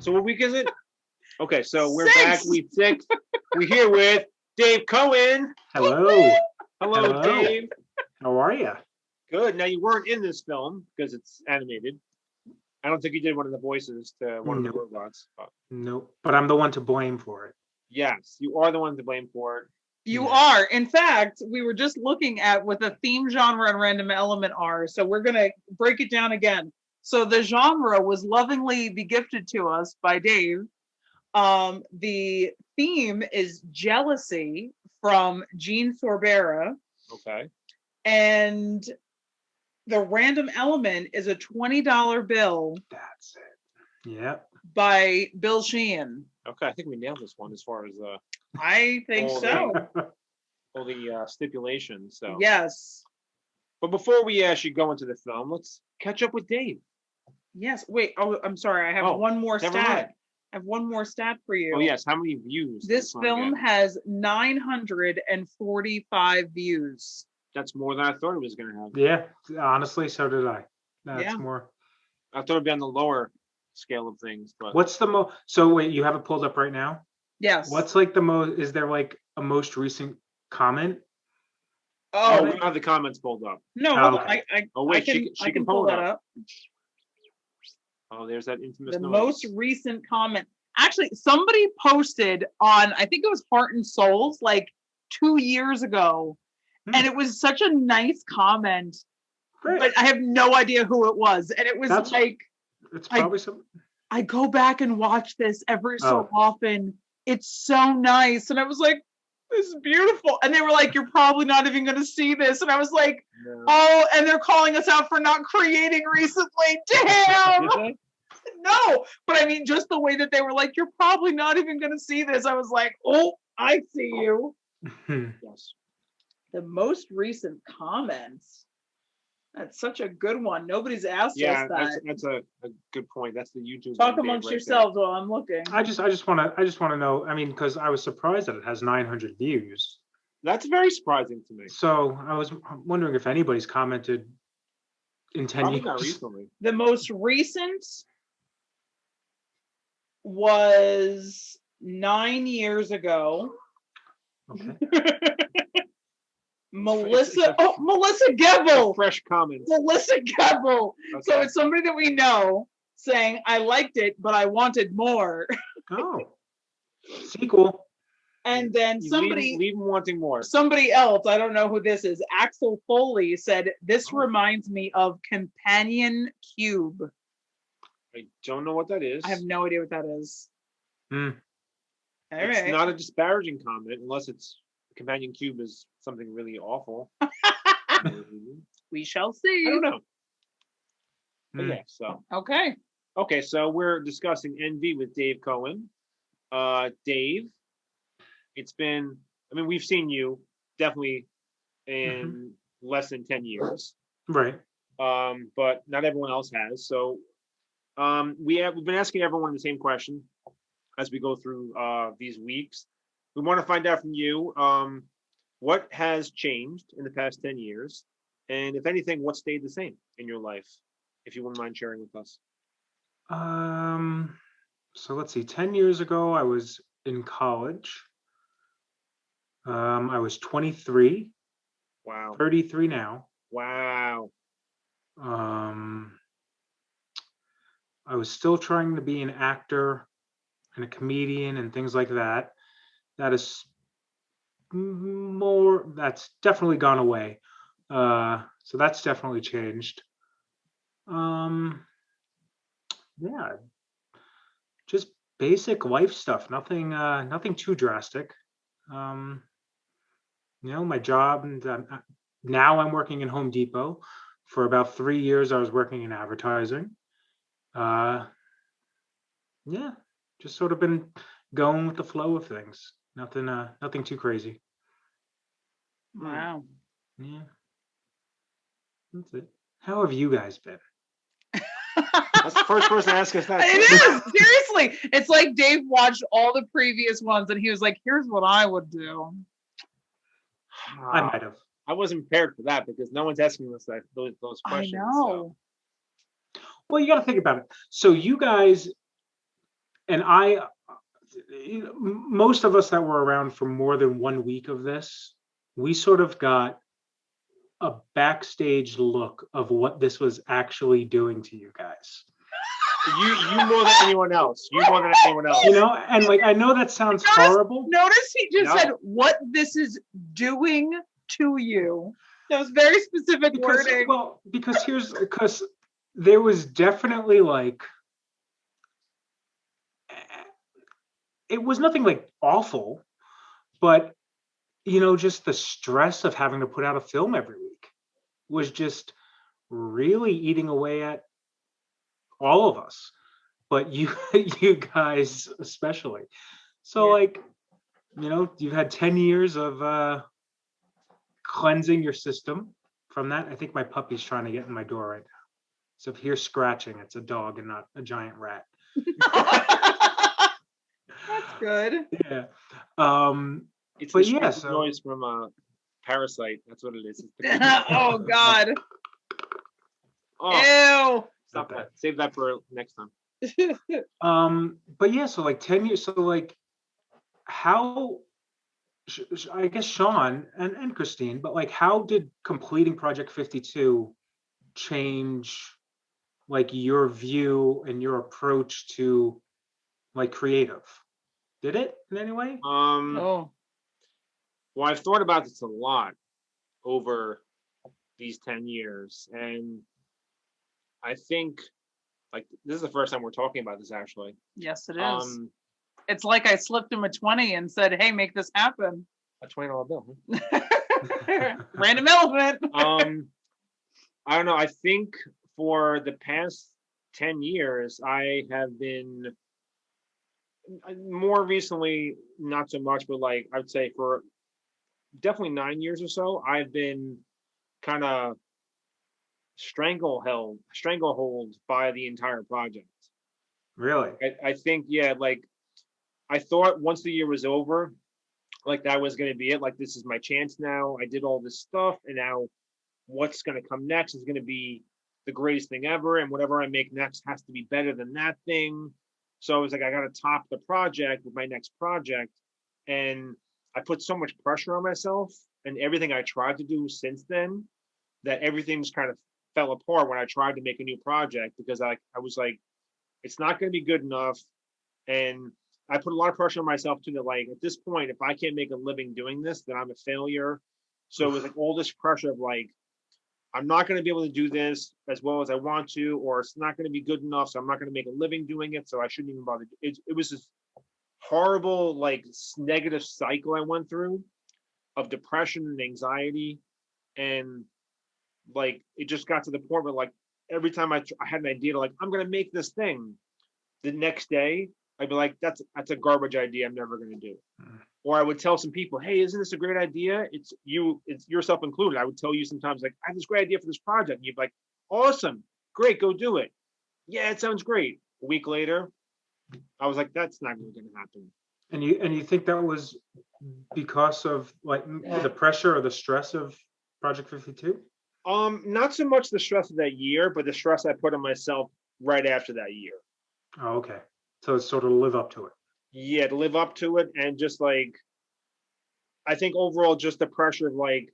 So what week is it? Okay, so we're 6. back week 6. We're here with Dave Cohen. Hello. Hello, Dave. How are you? Good. Now you weren't in this film because it's animated. I don't think you did one of the voices to one of the robots. Nope. But I'm the one to blame for it. Yes, you are the one to blame for it. You are. In fact, we were just looking at what the theme, genre, and random element are. So we're going to break it down again. So the genre was lovingly be gifted to us by Dave. The theme is jealousy from Gene Sorbera. Okay. And the random element is a $20 bill. That's it. Yep. By Bill Sheehan. Okay, I think we nailed this one as far as I think so. All the stipulations. So yes. But before we actually go into the film, let's catch up with Dave. Yes. Wait. Oh, I'm sorry. I have one more stat. Mind. I have one more stat for you. Oh yes. How many views? This film has 945 views. That's more than I thought it was going to have. Yeah. Honestly, so did I. That's more. I thought it'd be on the lower scale of things, but what's the most? So wait, you have it pulled up right now? Yes. What's like the most? Is there like a most recent comment? Oh, we don't have the comments pulled up. No, okay. She can pull that up. Oh, there's that infamous. The most recent comment. Actually, somebody posted on, I think it was Heart and Souls, like 2 years ago, and it was such a nice comment. Great. But I have no idea who it was, and it was it's probably some. I go back and watch this every so often. It's so nice, and I was like, this is beautiful. And they were like, you're probably not even going to see this. And I was like, oh, and they're calling us out for not creating recently. Damn. No, but I mean, just the way that they were like, you're probably not even going to see this. I was like, oh, I see you. Yes. The most recent comments. That's such a good one. Nobody's asked us that. That's a good point. That's the YouTube. Talk amongst yourselves while I'm looking. I just want to know. I mean, because I was surprised that it has 900 views. That's very surprising to me. So I was wondering if anybody's commented in 10 years. Not recently. The most recent was 9 years ago. Okay. Melissa Gebel. Fresh comments. Melissa Gebel. Okay. So it's somebody that we know saying, I liked it, but I wanted more. Oh. Sequel. And then somebody leave them wanting more. Somebody else, I don't know who this is, Axel Foley said, this reminds me of Companion Cube. I don't know what that is. I have no idea what that is. All right. It's not a disparaging comment unless it's Companion Cube is something really awful. We shall see. I don't know. Yeah, so. Okay, so we're discussing Envy with Dave Cohen. Dave, it's been, I mean, we've seen you definitely in less than 10 years. Right. But not everyone else has. So we've been asking everyone the same question as we go through these weeks. We want to find out from you what has changed in the past 10 years, and if anything, what stayed the same in your life, if you wouldn't mind sharing with us. So let's see. 10 years ago, I was in college. I was 23. Wow. 33 now. Wow. I was still trying to be an actor and a comedian and things like that. That's definitely gone away. So that's definitely changed. Yeah, just basic life stuff. Nothing too drastic. My job, and now I'm working in Home Depot. For about 3 years, I was working in advertising. Yeah, just sort of been going with the flow of things. Nothing too crazy. Wow. Yeah. That's it. How have you guys been? That's the first person to ask us that. It is, seriously. It's like Dave watched all the previous ones and he was like, here's what I would do. I might have. I wasn't prepared for that because no one's asking us those questions. I know. So. Well, you got to think about it. So you guys, and most of us that were around for more than 1 week of this, we sort of got a backstage look of what this was actually doing to you guys. You more than anyone else. You more than anyone else. And like, I know that sounds horrible. Notice he just said what this is doing to you. That was very specific wording. Well, because there was definitely like, it was nothing like awful, but just the stress of having to put out a film every week was just really eating away at all of us, but you guys especially. So like, you've had 10 years of cleansing your system from that. I think my puppy's trying to get in my door right now. So if you hear scratching, it's a dog and not a giant rat. That's good. Yeah. It's but the noise from Parasite. That's what it is. Oh God. Oh, Ew. Stop that. Save that for next time. But yeah, so like 10 years. So like, how? I guess Sean and Christine, but like, how did completing Project 52 change like your view and your approach to like creative? Did it in any way? Well, I've thought about this a lot over these 10 years, and I think like this is the first time we're talking about this actually. Yes, it is. It's like I slipped him a 20 and said, "Hey, make this happen." A $20 bill. Random element. I don't know. I think for the past 10 years, I have been more recently, not so much, but like I would say for definitely 9 years or so, I've been kind of stranglehold by the entire project. Really? I think, yeah, like I thought once the year was over, like that was going to be it. Like, this is my chance now. I did all this stuff, and now what's going to come next is going to be the greatest thing ever. And whatever I make next has to be better than that thing. So I was like, I got to top the project with my next project. And I put so much pressure on myself and everything I tried to do since then that everything's kind of fell apart when I tried to make a new project, because I was like, it's not going to be good enough. And I put a lot of pressure on myself too, that like, at this point, if I can't make a living doing this, then I'm a failure. So it was like all this pressure of like, I'm not going to be able to do this as well as I want to, or it's not going to be good enough, so I'm not going to make a living doing it, so I shouldn't even bother. It was this horrible, like, negative cycle I went through of depression and anxiety. And like, it just got to the point where like, every time I had an idea to like, I'm going to make this thing, the next day, I'd be like, that's a garbage idea. I'm never going to do it. Or I would tell some people, hey, isn't this a great idea? It's yourself included. I would tell you sometimes like, I have this great idea for this project. And you'd be like, awesome, great, go do it. Yeah, it sounds great. A week later, I was like, that's not really going to happen. And you think that was because of like the pressure or the stress of Project 52? Not so much the stress of that year, but the stress I put on myself right after that year. Oh, okay. So it's sort of live up to it. Yeah, to live up to it. And just like, I think overall, just the pressure of like,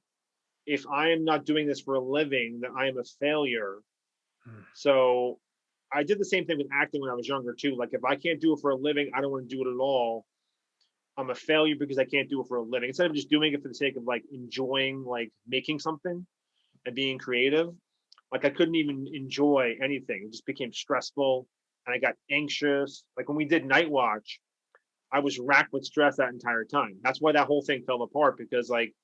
if I am not doing this for a living, then I am a failure. So I did the same thing with acting when I was younger too. Like, if I can't do it for a living, I don't want to do it at all. I'm a failure because I can't do it for a living. Instead of just doing it for the sake of like enjoying, like making something and being creative, like I couldn't even enjoy anything. It just became stressful and I got anxious. Like when we did Night Watch, I was racked with stress that entire time. That's why that whole thing fell apart, because like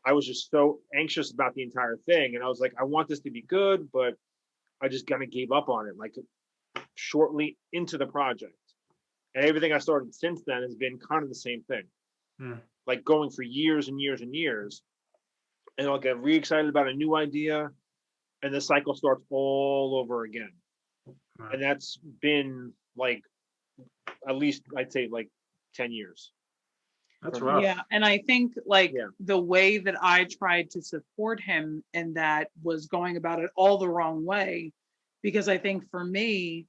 I was just so anxious about the entire thing. And I was like, I want this to be good, but I just kind of gave up on it, like shortly into the project. And everything I started since then has been kind of the same thing. Like going for years and years and years. And I'll get really excited about a new idea, and the cycle starts all over again. And that's been like, at least I'd say like 10 years. That's rough. Yeah. And I think like the way that I tried to support him in that was going about it all the wrong way. Because I think for me,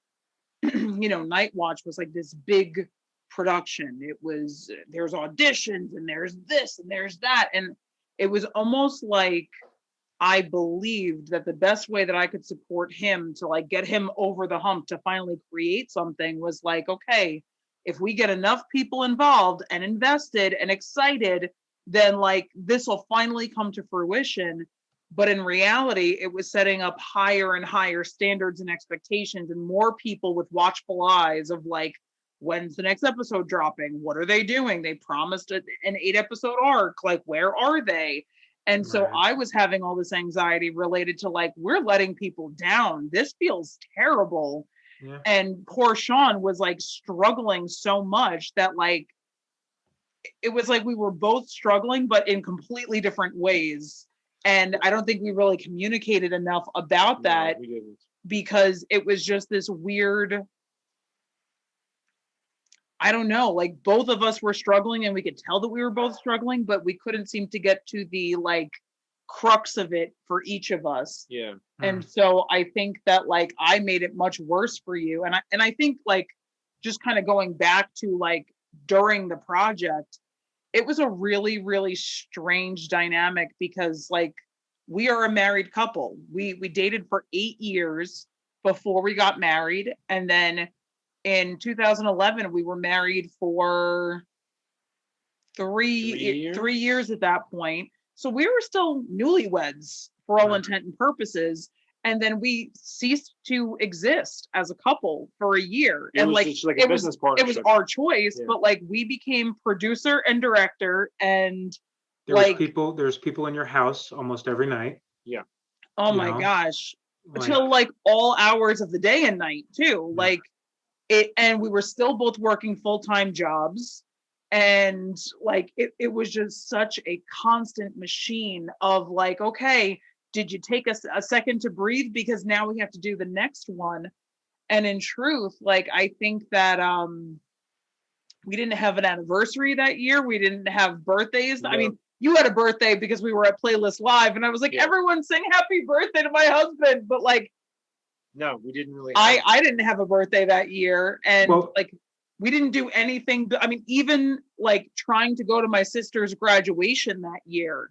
Night Watch was like this big production. There's auditions and there's this and there's that. And it was almost like I believed that the best way that I could support him to like get him over the hump to finally create something was like, okay, if we get enough people involved and invested and excited, then like this will finally come to fruition. But in reality, it was setting up higher and higher standards and expectations, and more people with watchful eyes of like, when's the next episode dropping? What are they doing? They promised an 8-episode arc. Like, where are they? And so I was having all this anxiety related to like, we're letting people down. This feels terrible. Yeah. And poor Sean was like struggling so much that like, it was like we were both struggling, but in completely different ways. And I don't think we really communicated enough about that, we didn't. Because it was just this weird, I don't know, like both of us were struggling and we could tell that we were both struggling, but we couldn't seem to get to the like crux of it for each of us. Yeah. And so I think that like I made it much worse for you. And I think like just kind of going back to like during the project, it was a really, really strange dynamic because like we are a married couple. We dated for 8 years before we got married. And then in 2011, we were married for 3 years at that point. So we were still newlyweds for all intent and purposes. And then we ceased to exist as a couple for a year. It and was like just like a business partnership. It was our choice, Yeah. but like we became producer and director, and There's people in your house almost every night. Yeah. Oh my gosh. Until like all hours of the day and night too. Yeah. Like it, and we were still both working full-time jobs. And like it was just such a constant machine of like, okay, did you take us a second to breathe? Because now we have to do the next one. And in truth, like I think that we didn't have an anniversary that year. We didn't have birthdays. No. I mean, you had a birthday because we were at Playlist Live, and I was like, everyone sing happy birthday to my husband. But like, no, we didn't really. I didn't have a birthday that year, and like we didn't do anything. I mean, even like trying to go to my sister's graduation that year,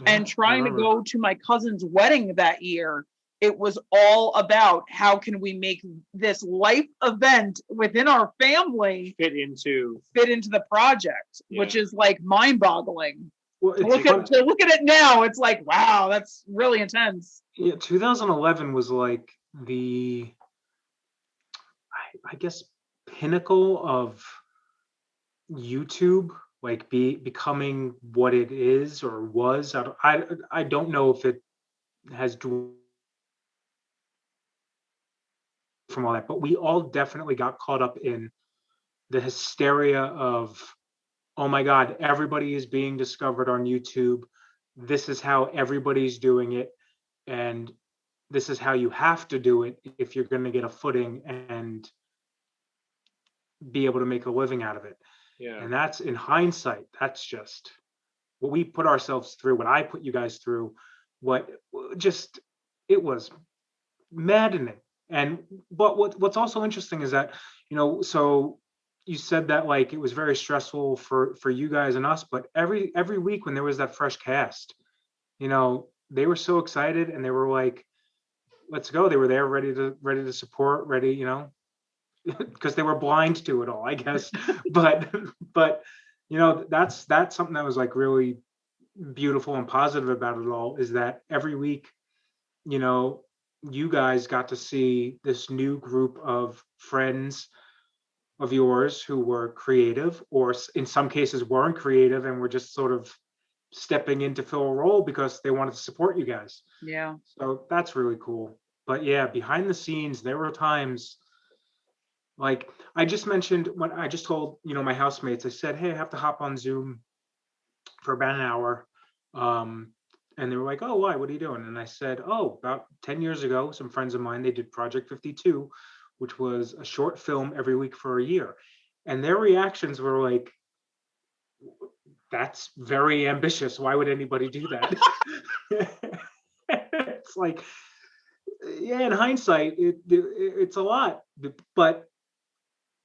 and trying to go to my cousin's wedding that year. It was all about how can we make this life event within our family fit into the project, which is like mind-boggling. Well, to look at it now, it's like, wow, that's really intense. Yeah, 2011 was like the, I guess, pinnacle of YouTube, like becoming what it is or was. I don't know if it has from all that, but we all definitely got caught up in the hysteria of, oh my God, everybody is being discovered on YouTube. This is how everybody's doing it. And this is how you have to do it if you're going to get a footing and be able to make a living out of it. Yeah. And that's, in hindsight, that's just what we put ourselves through, what I put you guys through, it was maddening. But what's also interesting is that, so you said that like it was very stressful for you guys and us, but every week when there was that fresh cast, they were so excited and they were like, let's go. They were there ready to support, because they were blind to it all, I guess. but that's something that was like really beautiful and positive about it all, is that every week, you guys got to see this new group of friends of yours who were creative, or in some cases weren't creative and were just sort of stepping in to fill a role because they wanted to support you guys. Yeah. So that's really cool. But yeah, behind the scenes, there were times like I just mentioned when I just told, my housemates, I said, hey, I have to hop on Zoom for about an hour. And they were like, oh, why? What are you doing? And I said, oh, about 10 years ago, some friends of mine, they did Project 52, which was a short film every week for a year. And their reactions were like, that's very ambitious. Why would anybody do that? It's like, yeah, in hindsight, it's a lot, but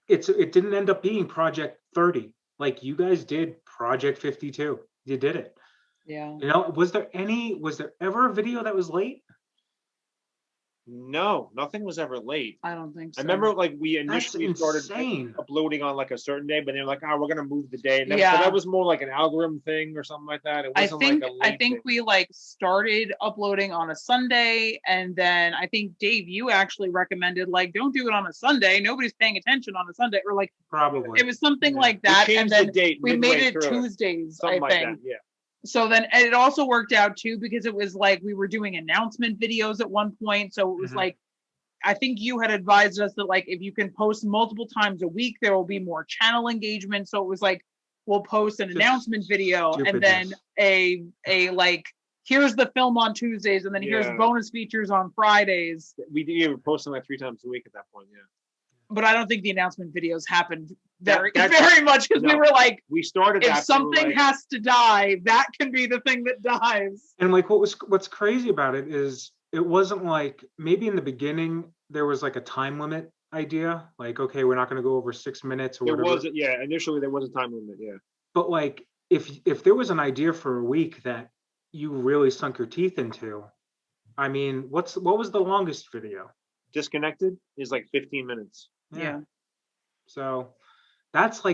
it didn't end up being Project 30. Like you guys did Project 52. You did it. Yeah. You know, was there ever a video that was late? No, nothing was ever late. I don't think so. I remember like we That's initially started insane. uploading on like a certain day, but they're like, oh, we're gonna move the day. And Yeah. but that was more like an algorithm thing or something like that. It I wasn't think like a late thing. we like started uploading on a Sunday, and then I think Dave, you actually recommended like don't do it on a Sunday. Nobody's paying attention on a Sunday, or like Probably. it was something Yeah. like that. We And changed then the date we midway made it through Tuesdays, something I like think. that. Yeah. So then, and it also worked out too because it was like we were doing announcement videos at one point. So it was Mhm. like, I think you had advised us that like if you can post multiple times a week, there will be more channel engagement. So it was like we'll post an Just announcement video and then stupidness. a like here's the film on Tuesdays and then here's Yeah. bonus features on Fridays. We were posting like 3 times a week at that point. Yeah. But I don't think the announcement videos happened very That- very much because we no. were like, We started if that. something like, has to die, that can be the thing that dies. And like what's crazy about it is it wasn't like maybe in the beginning there was like a time limit idea, like okay, we're not going to go over 6 minutes or there whatever. was yeah. Initially, there was a time limit. Yeah. But like if there was an idea for a week that you really sunk your teeth into, I mean, what was the longest video? Disconnected is like 15 minutes. Yeah. So that's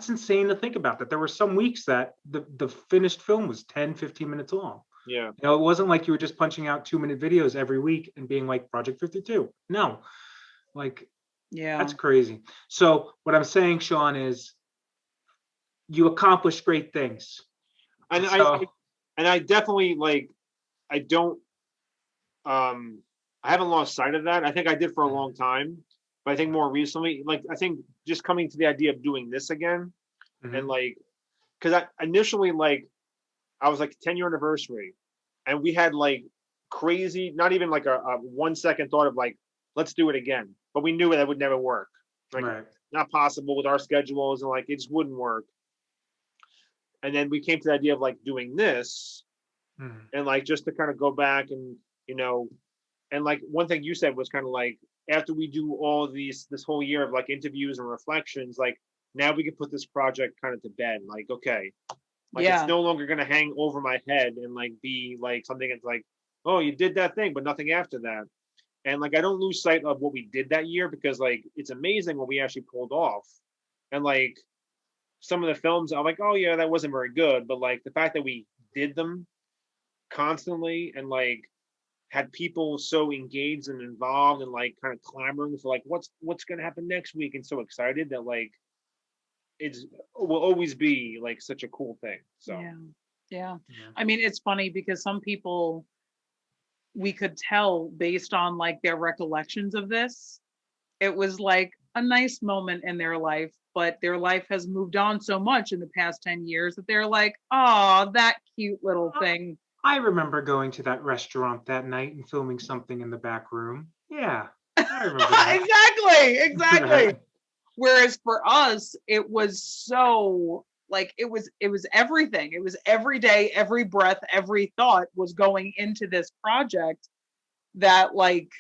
insane to think about, that there were some weeks that the finished film was 10-15 minutes long. Yeah. You know, it wasn't like you were just punching out 2-minute videos every week and being like Project 52. No, like Yeah. that's crazy. So what I'm saying, Sean, is you accomplished great things. And So- I definitely like I don't I haven't lost sight of that. I think I did for a long time, but I think more recently, like I think just coming to the idea of doing this again Mhm. and like because I initially like I was like 10-year anniversary and we had like crazy, not even like a 1 second thought of like let's do it again, but we knew that would never work, like right. not possible with our schedules and like it just wouldn't work. And then we came to the idea of like doing this Mhm. and like just to kind of go back and and like one thing you said was kind of like after we do all this whole year of like interviews and reflections, like now we can put this project kind of to bed, like okay, like Yeah. it's no longer going to hang over my head and like be like something that's like, oh, you did that thing but nothing after that. And like I don't lose sight of what we did that year because like it's amazing what we actually pulled off. And like some of the films I'm like, oh yeah, that wasn't very good, but like the fact that we did them constantly and like had people so engaged and involved and like kind of clamoring for like what's going to happen next week and so excited that like it's will always be like such a cool thing. So Yeah. Yeah. Yeah. I mean, it's funny because some people we could tell based on like their recollections of this, it was like a nice moment in their life, but their life has moved on so much in the past 10 years that they're like, oh, that cute little thing. I remember going to that restaurant that night and filming something in the back room. Yeah, I remember that. Exactly. Whereas for us, it was so like it was everything. It was every day, every breath, every thought was going into this project that like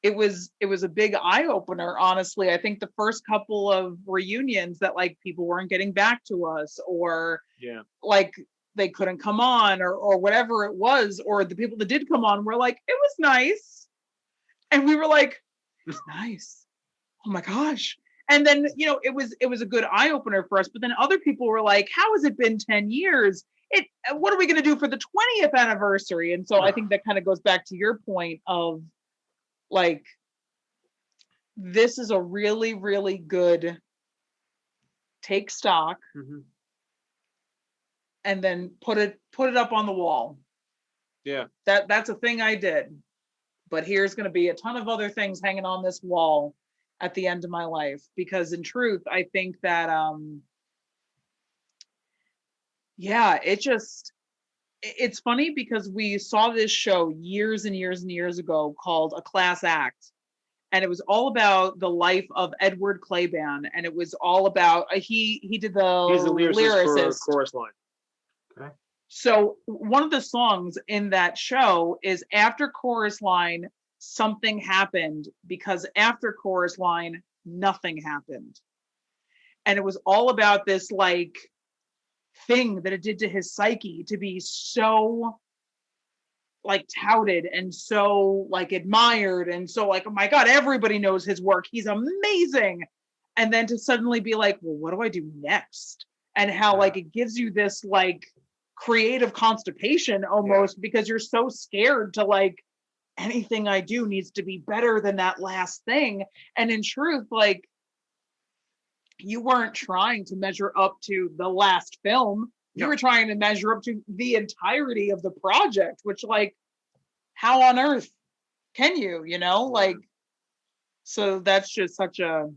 it was a big eye opener, honestly. I think the first couple of reunions that like people weren't getting back to us or yeah, like they couldn't come on or whatever it was, or the people that did come on were like, it was nice. And we were like, it's nice. Oh my gosh. And then, it was a good eye opener for us. But then other people were like, how has it been 10 years? What are we going to do for the 20th anniversary? And so I think that kind of goes back to your point of like, this is a really, really good take stock mm-hmm. and then put it up on the wall. Yeah. That's a thing I did. But here's going to be a ton of other things hanging on this wall at the end of my life, because in truth, I think that it's funny because we saw this show years and years and years ago called A Class Act, and it was all about the life of Edward Claiborne, and it was all about he's the lyricist lyricist for Chorus Line. Okay. So one of the songs in that show is after chorus line, something happened, because after chorus line, nothing happened. And it was all about this like thing that it did to his psyche to be so like touted and so like admired and so like, oh my God, everybody knows his work. He's amazing. And then to suddenly be like, well, what do I do next? And how like it gives you this like creative constipation almost, because you're so scared to like, anything I do needs to be better than that last thing. And in truth, like, you weren't trying to measure up to the last film. You were trying to measure up to the entirety of the project, which like, how on earth can you, like, so that's just such a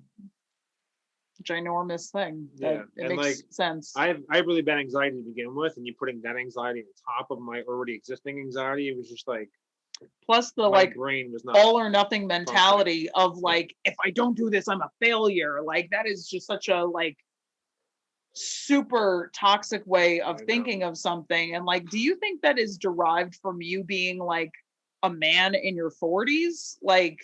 ginormous thing that it makes like, sense. I have really bad anxiety to begin with, and you putting that anxiety on top of my already existing anxiety, it was just like, plus the like brain was not all or nothing mentality of like, if I don't do this, I'm a failure. Like that is just such a like super toxic way of thinking of something. And like, do you think that is derived from you being like a man in your 40s? Like,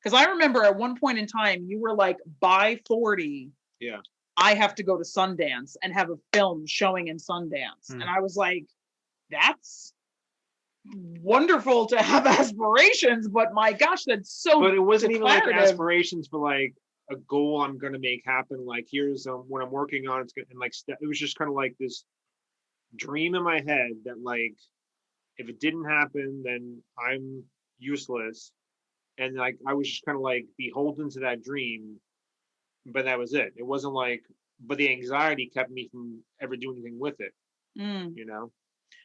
because I remember at one point in time you were like, by 40, I have to go to Sundance and have a film showing in Sundance. And I was like, that's wonderful to have aspirations, but my gosh, that's so. But it wasn't even like aspirations for like a goal I'm going to make happen. Like here's what I'm working on. It's good, and like it was just kind of like this dream in my head that like if it didn't happen, then I'm useless, and like I was just kind of like beholden to that dream. But that was it. It wasn't like, but the anxiety kept me from ever doing anything with it.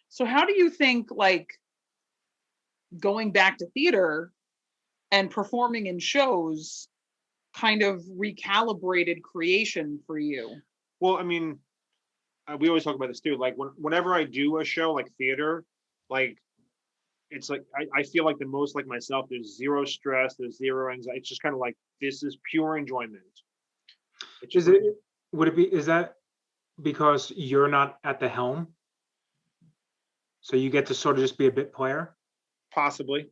So how do you think like going back to theater and performing in shows kind of recalibrated creation for you? Well, I mean, we always talk about this too. Like whenever I do a show like theater, like it's like I feel like the most like myself. There's zero stress. There's zero anxiety. It's just kind of like this is pure enjoyment. Is that because you're not at the helm? So you get to sort of just be a bit player? Possibly.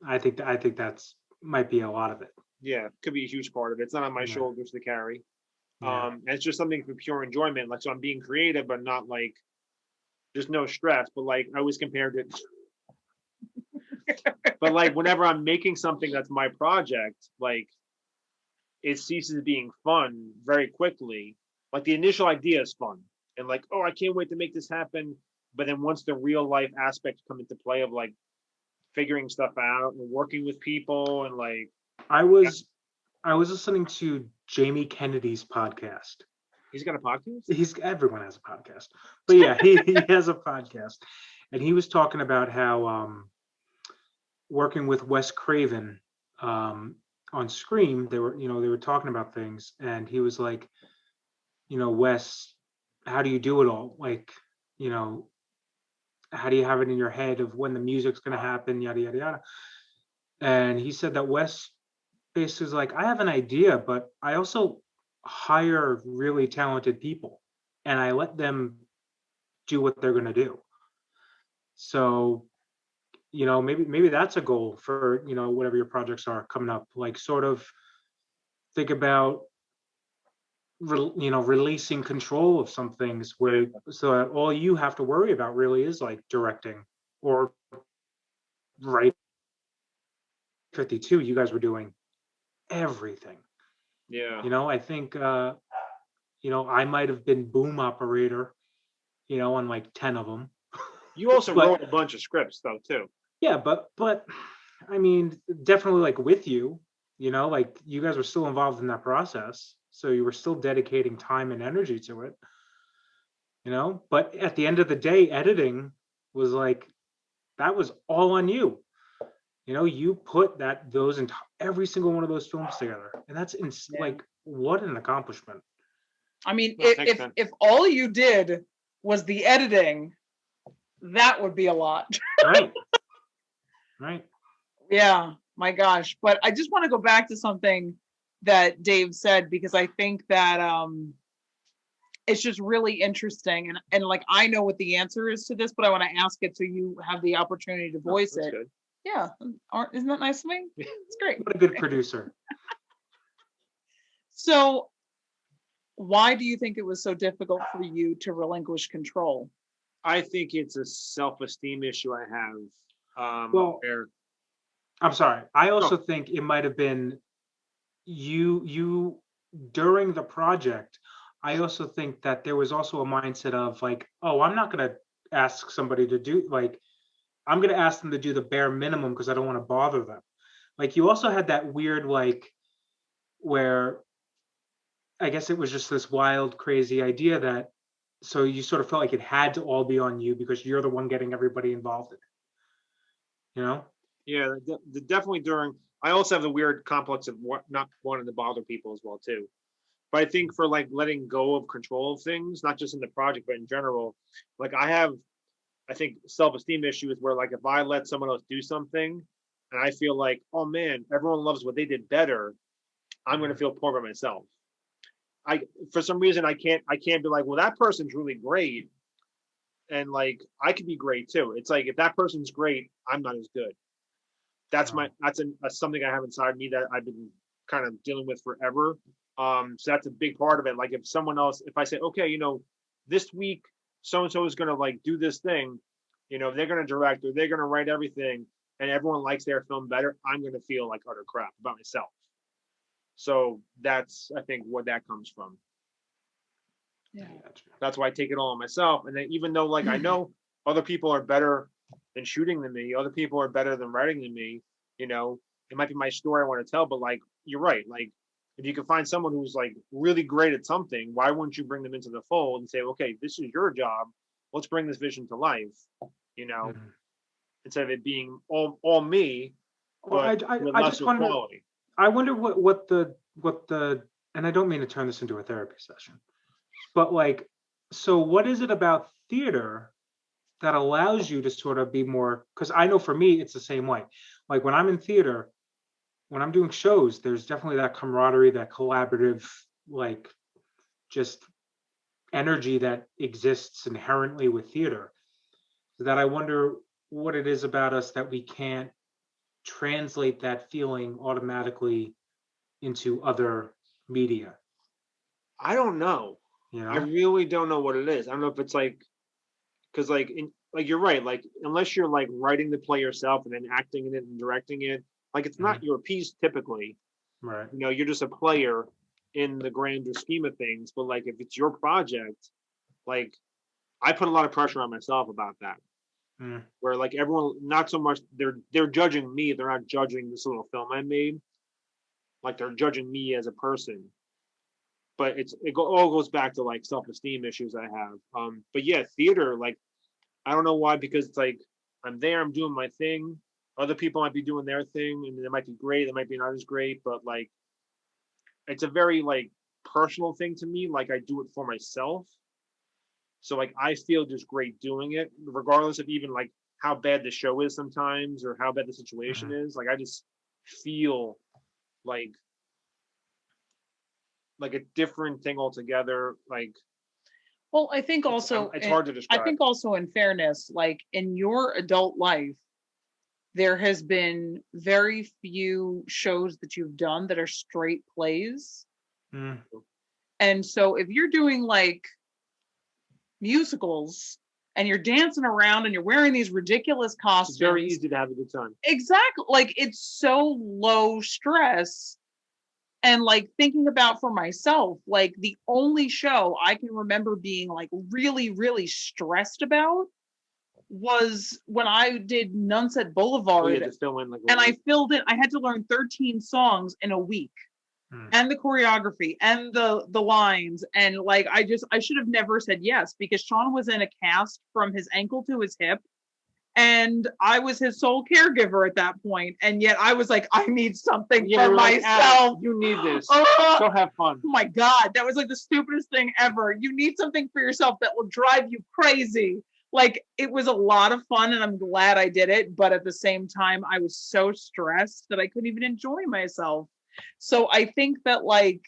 I think that's might be a lot of it. Yeah, could be a huge part of it. It's not on my shoulders to carry. And it's just something for pure enjoyment. Like, so I'm being creative, but not like, there's no stress, but like I always compared it. But like whenever I'm making something that's my project, like it ceases being fun very quickly. Like the initial idea is fun and like, oh, I can't wait to make this happen. But then once the real life aspects come into play of like figuring stuff out and working with people and like. I was listening to Jamie Kennedy's podcast. He's got a podcast? Everyone has a podcast. But yeah, he has a podcast. And he was talking about how working with Wes Craven on Scream, they were talking about things, and he was like, Wes, how do you do it all? Like, how do you have it in your head of when the music's going to happen, yada, yada, yada. And he said that Wes basically is like, I have an idea, but I also hire really talented people and I let them do what they're going to do. So, maybe that's a goal for, whatever your projects are coming up, like sort of think about, releasing control of some things so that all you have to worry about really is like directing or right. 52, you guys were doing everything. Yeah. I think, I might have been boom operator, on like 10 of them. You also wrote a bunch of scripts though, too. Yeah, but I mean, definitely like with you, like you guys were still involved in that process. So you were still dedicating time and energy to it, but at the end of the day, editing was like, that was all on you. You put every single one of those films together, and that's like, what an accomplishment. I mean, if all you did was the editing, that would be a lot. Right. Yeah, my gosh. But I just want to go back to something that Dave said, because I think that it's just really interesting. And like, I know what the answer is to this, but I want to ask it so you have the opportunity to voice it. Good. Yeah. Isn't that nice of me? It's great. What a good producer. So why do you think it was so difficult for you to relinquish control? I think it's a self-esteem issue I have. Well, where, I'm sorry. I also think it might have been you during the project. I also think that there was also a mindset of like, oh, I'm not going to ask somebody to do like, I'm going to ask them to do the bare minimum because I don't want to bother them. Like you also had that weird, like, where I guess it was just this wild, crazy idea that, so you sort of felt like it had to all be on you because you're the one getting everybody involved in it, you know? yeah, definitely during, I also have the weird complex of not wanting to bother people as well too. But I think for like letting go of control of things, not just in the project, but in general, like I think self-esteem issues where like if I let someone else do something and I feel like, oh man, everyone loves what they did better, I'm going to feel poor by myself. For some reason I can't be like, well, that person's really great, and like I could be great too. It's like if that person's great, I'm not as good. That's something I have inside me that I've been kind of dealing with forever. So that's a big part of it. Like if someone else, if I say, okay, this week so and so is gonna like do this thing, they're gonna direct or they're gonna write everything, and everyone likes their film better, I'm gonna feel like utter crap about myself. So that's, I think, where that comes from. Yeah. That's why I take it all on myself. And then even though like I know other people are better than shooting than me, other people are better than writing than me, it might be my story I want to tell, but like you're right. Like if you can find someone who's like really great at something, why wouldn't you bring them into the fold and say, okay, this is your job. Let's bring this vision to life, instead of it being all me, Well, but I with I just lesser wonder. quality. I wonder what the and I don't mean to turn this into a therapy session, but like, so what is it about theater that allows you to sort of be more, because I know for me it's the same way. Like when I'm in theater, when I'm doing shows, there's definitely that camaraderie, that collaborative, like just energy that exists inherently with theater. That I wonder what it is about us that we can't translate that feeling automatically into other media, I don't know. you I know? really don't know what it is. I don't know if it's like, because like you're right, like unless you're like writing the play yourself and then acting in it and directing it, like it's not Mhm. your piece typically. Right. You're just a player in the grander scheme of things. But like if it's your project, like I put a lot of pressure on myself about that. Mm. Where like everyone, not so much they're judging me, they're not judging this little film I made. Like they're judging me as a person. But all goes back to like self-esteem issues I have. But yeah, theater, like I don't know why, because it's like I'm there, I'm doing my thing. Other people might be doing their thing, and they might be great, they might be not as great, but like it's a very like personal thing to me. Like I do it for myself. So like I feel just great doing it, regardless of even like how bad the show is sometimes or how bad the situation Mhm. is. Like I just feel like a different thing altogether. Like Well, I think also, it's hard to I describe. think also in fairness, like in your adult life, there has been very few shows that you've done that are straight plays. Mm. And so if you're doing like musicals and you're dancing around and you're wearing these ridiculous It's very costumes, easy to have a good time. exactly, like it's so low stress. And like thinking about for myself, like the only show I can remember being like really, really stressed about was when I did Nunset Oh, you Boulevard, had to fill in like and I filled in, I had to learn 13 songs in a week, Mm. and the choreography and the lines, and like I should have never said yes, because Sean was in a cast from his ankle to his hip, and I was his sole caregiver at that point, and yet I was like, I need something Yeah, for we're like, myself. you need this. Oh, Go have fun. my God, that was like the stupidest thing ever. You need something for yourself that will drive you crazy. Like it was a lot of fun and I'm glad I did it, but at the same time I was so stressed that I couldn't even enjoy myself. So I think that like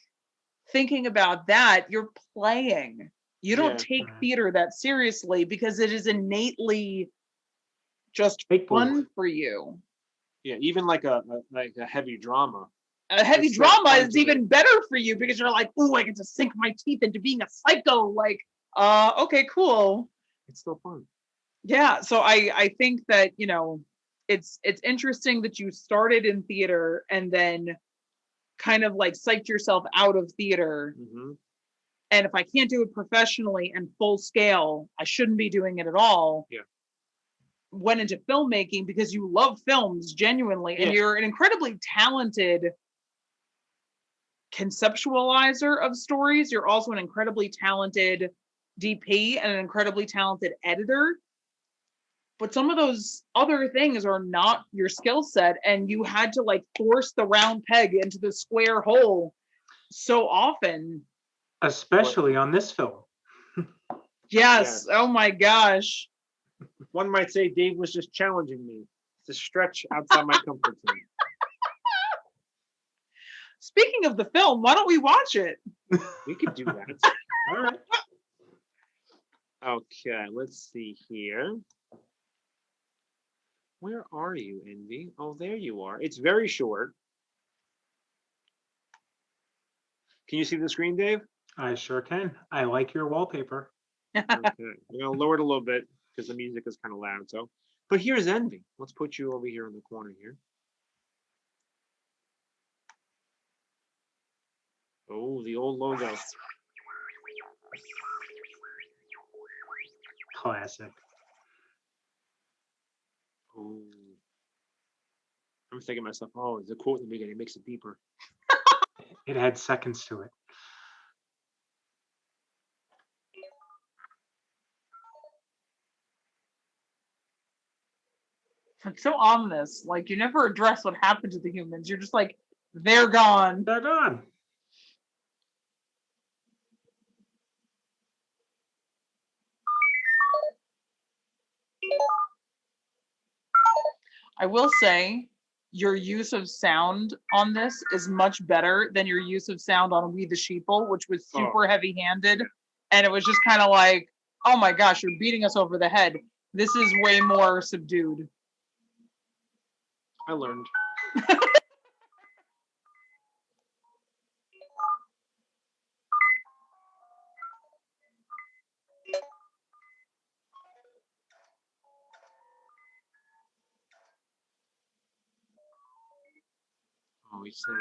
thinking about that, you're playing. You don't take theater that seriously because it is innately just fun for you. Yeah, even like a heavy drama. A heavy drama is even better for you because you're like, oh, I get to sink my teeth into being a psycho. Like, okay, cool. It's still fun. Yeah, so I think that, you know, it's interesting that you started in theater and then kind of like psyched yourself out of theater. Mm-hmm. And if I can't do it professionally and full scale, I shouldn't be doing it at all. Yeah. Went into filmmaking because you love films genuinely, and you're an incredibly talented conceptualizer of stories. You're also an incredibly talented DP and an incredibly talented editor. But some of those other things are not your skill set, and you had to like force the round peg into the square hole so often. Especially on this film. Yes. Oh my gosh. One might say Dave was just challenging me to stretch outside my comfort zone. Speaking of the film, why don't we watch it? We could do that. All right. Okay, let's see here. Where are you, Envy? Oh, there you are. It's very short. Can you see the screen, Dave? I sure can. I like your wallpaper. Okay, I'm gonna lower it a little bit because the music is kind of loud. So, but here's Envy. Let's put you over here in the corner here. Oh, the old logo. Classic. Oh, I'm thinking to myself, oh, there's a quote in the beginning. It makes it deeper. It had seconds to it. It's so ominous. Like, you never address what happened to the humans. You're just like, they're gone. They're gone. I will say your use of sound on this is much better than your use of sound on We the Sheeple, which was super heavy-handed. And it was just kind of like, oh my gosh, you're beating us over the head. This is way more subdued. I learned. Oh, he's sad.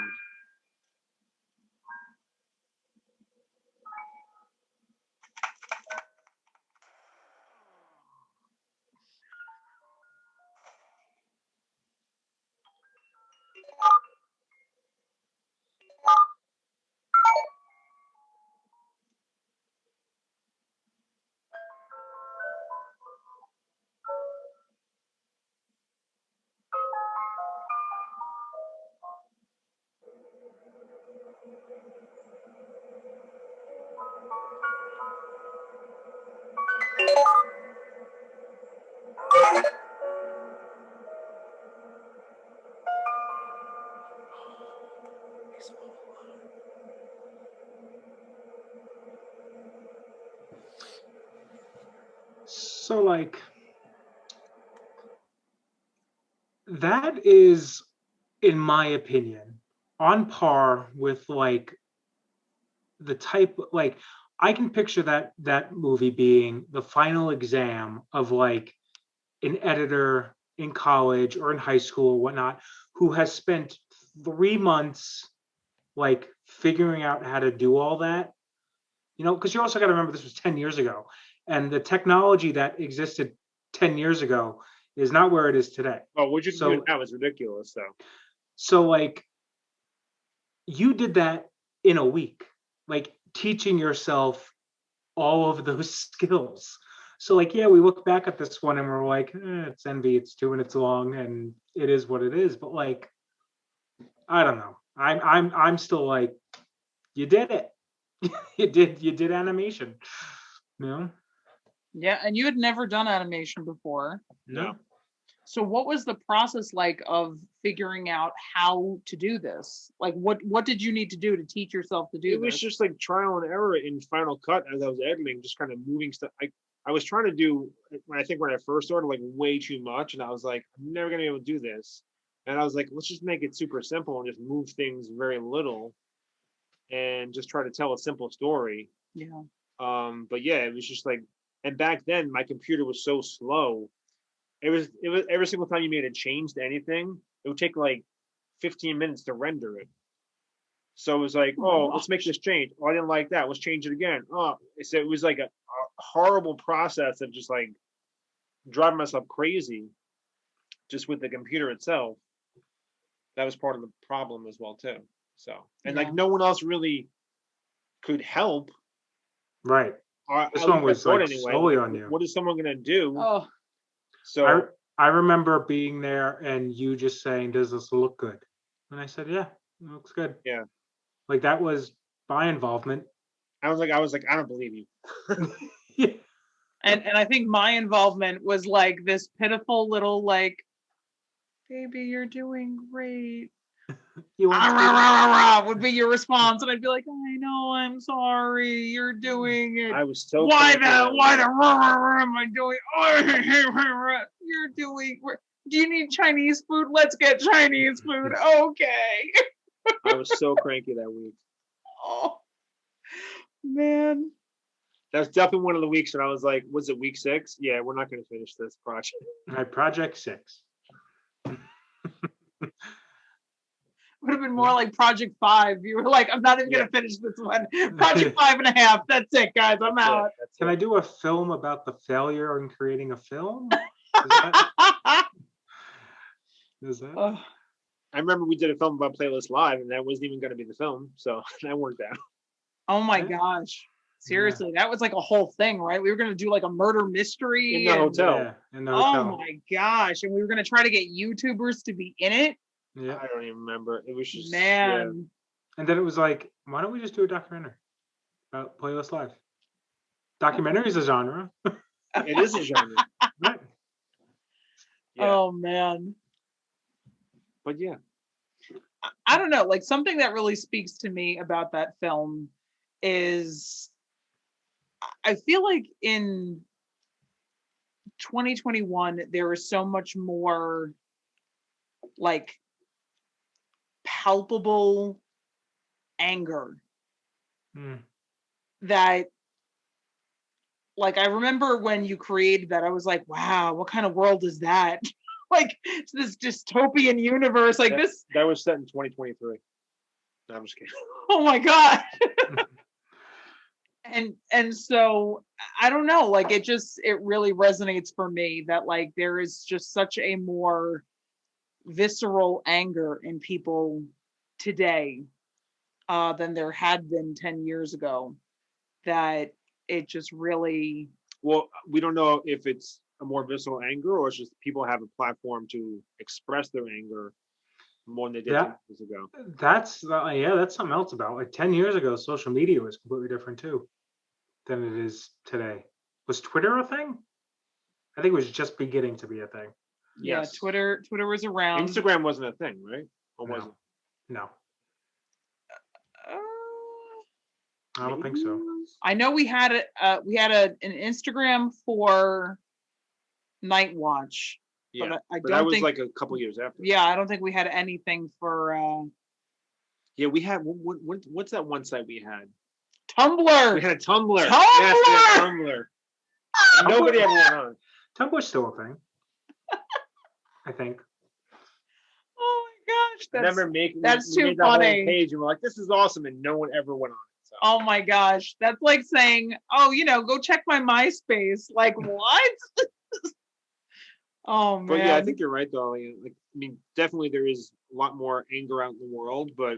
So, like, that is, in my opinion, on par with like the type, like, I can picture that movie being the final exam of like an editor in college or in high school or whatnot, who has spent 3 months like figuring out how to do all that. You know, because you also got to remember this was 10 years ago, and the technology that existed 10 years ago is not where it is today. Oh, what you can do now is ridiculous, though. So, like, you did that in a week, like teaching yourself all of those skills. So, like, yeah, we look back at this one and we're like, it's Envy, it's 2 minutes long, and it is what it is. But like, I don't know. I'm still like, you did it. you did animation. You know? Yeah, and you had never done animation before. No. So what was the process like of figuring out how to do this? Like what did you need to do to teach yourself to do It was this? just like trial and error in Final Cut as I was editing, just kind of moving stuff. I was trying to do, I think when I first started, like way too much, and I was like, I'm never gonna be able to do this. And I was like, let's just make it super simple and just move things very little, and just try to tell a simple story. Yeah. But yeah, it was just like, and back then my computer was so slow. It was every single time you made a change to anything, it would take like 15 minutes to render it. So it was like, Oh oh, my let's make this change. Oh, I didn't like that. Let's change it again. Oh, so it was like a horrible process of just like driving myself crazy just with the computer itself. That was part of the problem as well too. So, and Yeah. like no one else really could help. Right. This At one least was I thought like anyway. solely Like, on you. what is someone gonna do? Oh, So I remember being there and you just saying, "Does this look good?" And I said, "Yeah, it looks good." yeah, Like that was my involvement. I was like, I don't believe you. Yeah. and I think my involvement was like this pitiful little like, baby, you're doing great. You want Ah, to rah, rah, rah, rah, would be your response, and I'd be like, I know, I'm sorry, you're doing it. I was so Why cranky the that why week. the rah, rah, rah, am I doing? Oh, you're doing. Do you need Chinese food? Let's get Chinese food. Okay. I was so cranky that week. Oh man. That was definitely one of the weeks when I was like, was it week 6? Yeah, we're not gonna finish this project. my Project 6? Would have been more like Project 5. You were like, I'm not even gonna finish this one. Project 5.5. That's it, guys. I'm out. Can I do a film about the failure in creating a film? Is that? Ugh. I remember we did a film about Playlist Live, and that wasn't even going to be the film, so that worked out. Oh my Yeah. gosh. Seriously, that was like a whole thing, right? We were gonna do like a murder mystery In the hotel. Yeah, in the hotel. Oh my gosh. And we were gonna try to get YouTubers to be in it. Yeah. I don't even remember. It was just Man. And then it was like, why don't we just do a documentary about Playlist Live? Documentary is a genre. Yeah, it is a genre. Right. Yeah, Oh man. but yeah, I don't know. Like something that really speaks to me about that film is I feel like in 2021 there is so much more like palpable anger Mm. that like I remember when you created that I was like, wow, what kind of world is that? Like it's this dystopian universe like this. that was set in 2023. No, I'm just kidding. Oh my god. and so I don't know, like it really resonates for me that like there is just such a more visceral anger in people today than there had been 10 years ago, that it just really Well, we don't know if it's a more visceral anger or it's just people have a platform to express their anger more than they did 10 years ago. That's something else about. Like 10 years ago, social media was completely different too than it is today. Was Twitter a thing? I think it was just beginning to be a thing. Yes. yeah, Twitter was around. Instagram wasn't a thing, right? Or was it? No, Uh, I don't think so. I know we had an Instagram for Night Watch. Yeah, but I but don't that was think like a couple years after. yeah, I don't think we had anything for Yeah, we had what's that one site we had? Tumblr. We had a Tumblr. Tumblr! Yes, we had Tumblr. And nobody ever went on. Tumblr's still a thing. I think. Oh my gosh, I remember making that's we too made that whole funny. page and we're like, this is awesome, and no one ever went on it. So. Oh my gosh, that's like saying, oh, go check my MySpace. Like what? Oh man. But yeah, I think you're right though. Like, I mean, definitely there is a lot more anger out in the world, but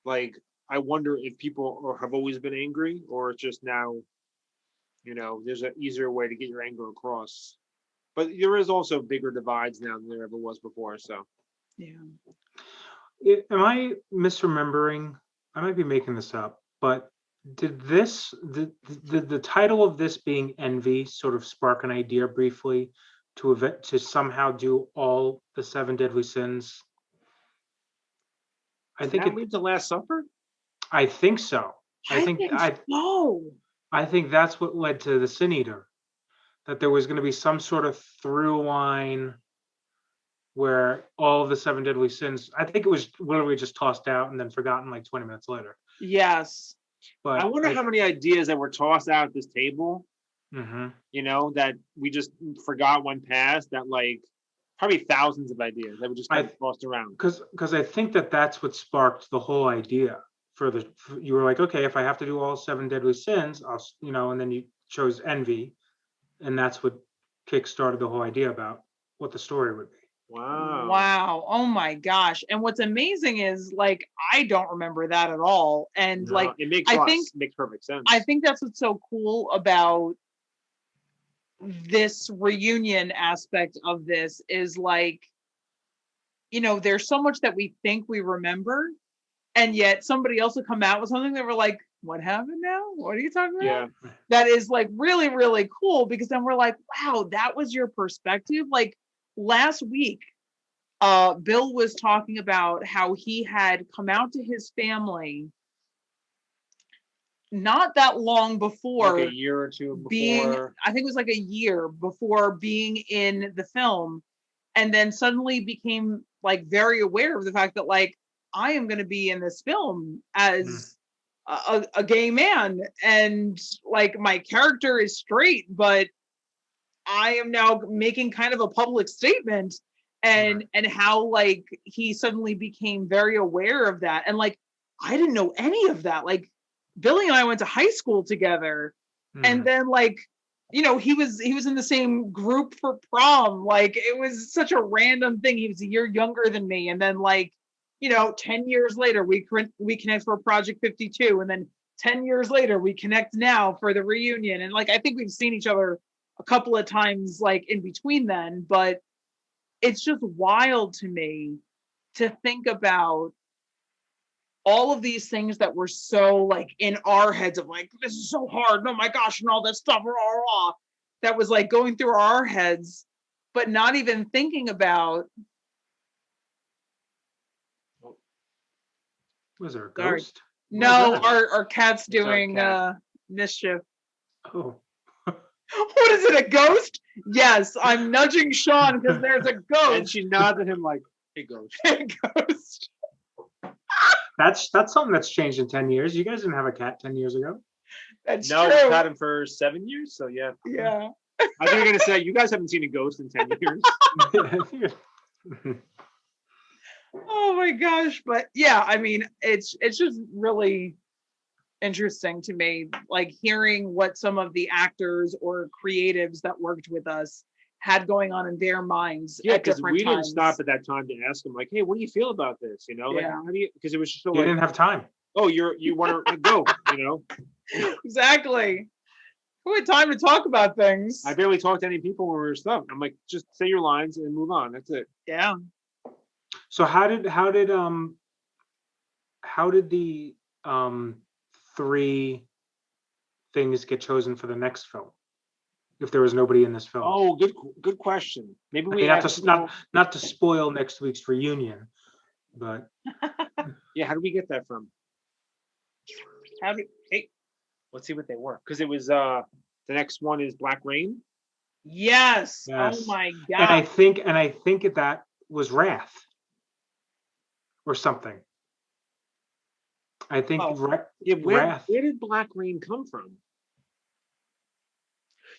like, I wonder if people have always been angry, or it's just now, there's an easier way to get your anger across. But there is also bigger divides now than there ever was before. So yeah. Am I misremembering? I might be making this up, but did the title of this being Envy sort of spark an idea briefly to somehow do all the 7 deadly sins. I Did think that lead to Last Supper? I think so. I think so. I think that's what led to the Sin Eater. That there was going to be some sort of through line where all of the 7 deadly sins, I think it was literally just tossed out and then forgotten like 20 minutes later. Yes. But I wonder how many ideas that were tossed out at this table, Mm-hmm. that we just forgot went past, that like probably thousands of ideas that were just kind of tossed around. Because I think that's what sparked the whole idea you were like, okay, if I have to do all 7 deadly sins, and then you chose envy, and that's what kickstarted the whole idea about what the story would be. Wow. Oh my gosh. And what's amazing is like I don't remember that at all. And it makes makes perfect sense. I think that's what's so cool about this reunion aspect of this is like, there's so much that we think we remember, and yet somebody else will come out with something that we're like, what happened now? What are you talking about? Yeah. That is like really, really cool, because then we're like, wow, that was your perspective. Like last week, Bill was talking about how he had come out to his family not that long before, like a year or two before. I think it was like a year before being in the film, and then suddenly became like very aware of the fact that like I am going to be in this film as a gay man, and like my character is straight, but I am now making kind of a public statement, and how like he suddenly became very aware of that. And like I didn't know any of that. Like Billy and I went to high school together, and then like he was in the same group for prom. Like it was such a random thing. He was a year younger than me, and then like 10 years later we connect for Project 52, and then 10 years later we connect now for the reunion. And like I think we've seen each other a couple of times like in between then, but it's just wild to me to think about all of these things that were so like in our heads of like, this is so hard, oh my gosh, and all this stuff, that was like going through our heads, but not even thinking about. Was there a ghost? No, our cat's doing mischief. Oh. What is it, a ghost? Yes, I'm nudging Sean because there's a ghost. And she nods at him like, hey, ghost. Hey, ghost. That's something that's changed in 10 years. You guys didn't have a cat 10 years ago. That's true. We've had him for 7 years, so yeah. Yeah. I think you're going to say, you guys haven't seen a ghost in 10 years. Oh my gosh. But yeah, I mean, it's just really interesting to me, like hearing what some of the actors or creatives that worked with us had going on in their minds. Yeah, because we didn't stop at that time to ask them like, hey, what do you feel about this? Like, how do you, because it was just so you didn't have time. Oh, you want to go, Exactly. Who had time to talk about things? I barely talked to any people when we were stuck. I'm like, just say your lines and move on. That's it. Yeah. So how did the 3 things get chosen for the next film? If there was nobody in this film. Oh, good question. Maybe we have to not to spoil next week's reunion, but yeah, how did we get that from? Hey, let's see what they were, because it was the next one is Black Rain. Yes. Oh my god. And I think that was Wrath or something. I think where did Black Rain come from?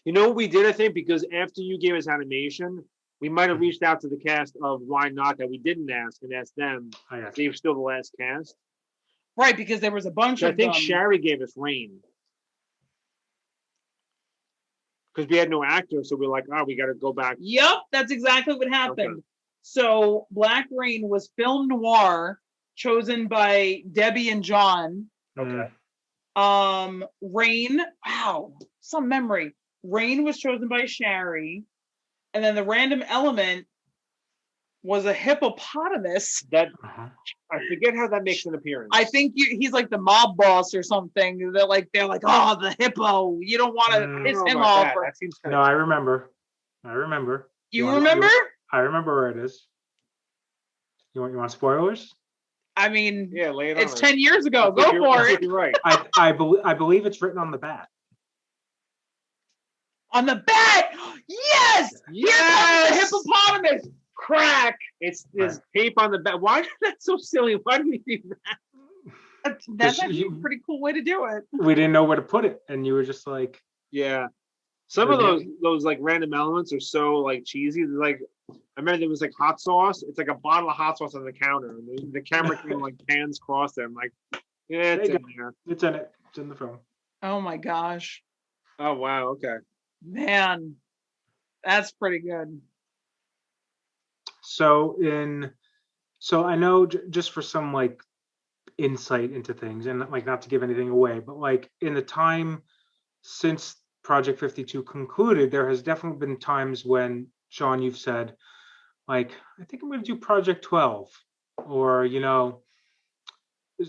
What we did, I think, because after you gave us animation, we might have reached out to the cast of Why Not that we didn't ask and asked them. They were still the last cast. Right, because there was a bunch of them. I think Sherry gave us Rain. Because we had no actor, so we were like, we got to go back. Yep, that's exactly what happened. Okay. So Black Rain was film noir, chosen by Debbie and John. Okay. Rain, wow, some memory. Rain was chosen by Sherry, and then the random element was a hippopotamus. That I forget how that makes an appearance. I think he's like the mob boss or something. They're like, the hippo. You don't want to piss him off. That seems I remember. You remember? I remember where it is. You want spoilers? I mean, Yeah, lay it it's on 10 years ago. us. Go for it. You're right. I believe it's written on the bat. On the bat. Yes. Yes! Here's the hippopotamus. Crack. There's tape on the back. Why is that so silly? Why do we do that? That's actually a pretty cool way to do it. We didn't know where to put it, and you were just like, Yeah. Some of those like random elements are so like cheesy. They're like, I remember there was like hot sauce. It's like a bottle of hot sauce on the counter, and the camera came like pans across there. I'm like, yeah, it's in there. It's in it. It's in the film. Oh my gosh. Oh wow. Okay. Man, that's pretty good. So I know just for some like insight into things, and like not to give anything away, but like in the time since Project 52 concluded, there has definitely been times when, Sean, you've said, like, I think I'm going to do Project 12, or, you know,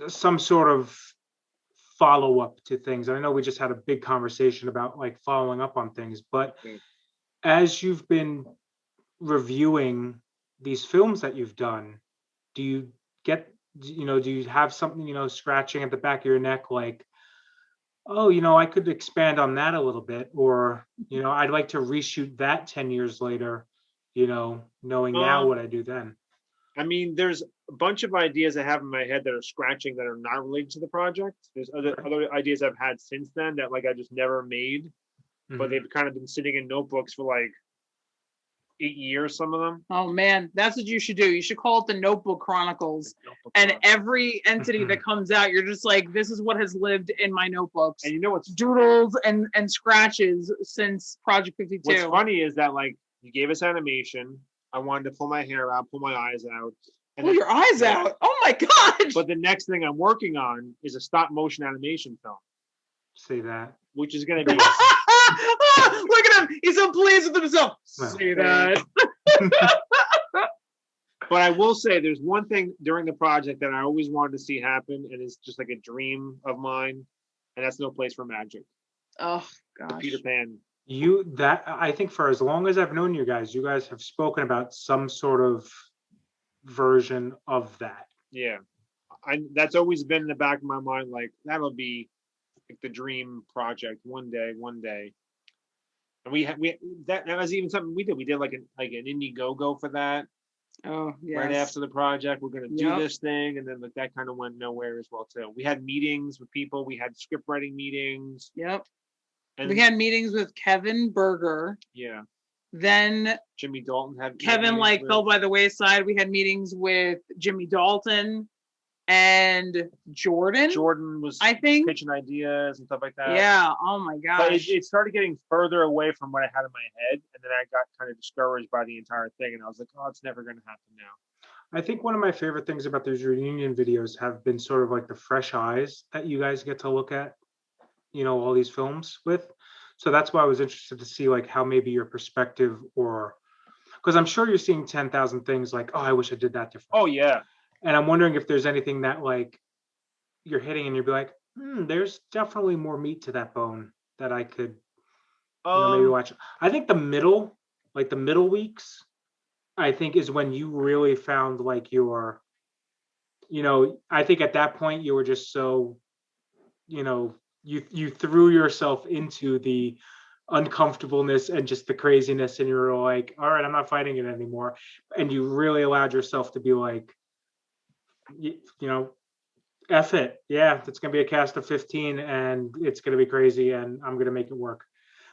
some sort of follow up to things. I know we just had a big conversation about like following up on things, but as you've been reviewing these films that you've done, do you have something, scratching at the back of your neck, like, oh, I could expand on that a little bit, or, I'd like to reshoot that 10 years later, knowing now what I do then? I mean, there's a bunch of ideas I have in my head that are scratching that are not related to the project. There's other ideas I've had since then that like I just never made, but they've kind of been sitting in notebooks for like 8 years, some of them. Oh man, that's what you should do. You should call it the Notebook Chronicles. And every entity that comes out, you're just like, this is what has lived in my notebooks. And you know what's doodles and scratches since Project 52. What's funny is that like you gave us animation. I wanted to pull my hair out, pull my eyes out. Pull your eyes out. Oh my gosh. But the next thing I'm working on is a stop motion animation film. Say that. Which is going to be. Look at him. He's so pleased with himself. Say that. But I will say there's one thing during the project that I always wanted to see happen, and it's just like a dream of mine, and that's No Place for Magic. Oh gosh. Peter Pan. I think for as long as I've known you guys have spoken about some sort of version of that. Yeah. That's always been in the back of my mind, like that'll be like the dream project one day. And that was even something we did. We did like an Indiegogo for that. Oh yeah. Right after the project, we're gonna do this thing, and then like that kind of went nowhere as well too. We had meetings with people. We had script writing meetings. Yep. And we had meetings with Kevin Berger. Yeah. Then Jimmy Dalton had Kevin fell by the wayside. We had meetings with Jimmy Dalton and Jordan. Jordan was, I think, pitching ideas and stuff like that. Yeah. Oh my gosh. But it started getting further away from what I had in my head, and then I got kind of discouraged by the entire thing, and I was like, oh, it's never going to happen now. I think one of my favorite things about those reunion videos have been sort of like the fresh eyes that you guys get to look at, all these films with. So that's why I was interested to see like how maybe your perspective, or because I'm sure you're seeing 10,000 things like, oh, I wish I did that different. Oh yeah. And I'm wondering if there's anything that like you're hitting and you'd be like, there's definitely more meat to that bone that I could maybe watch. I think the middle weeks, I think is when you really found like your, I think at that point you were just so, you threw yourself into the uncomfortableness and just the craziness, and you were like, all right, I'm not fighting it anymore. And you really allowed yourself to be like, F it. Yeah, it's going to be a cast of 15 and it's going to be crazy and I'm going to make it work.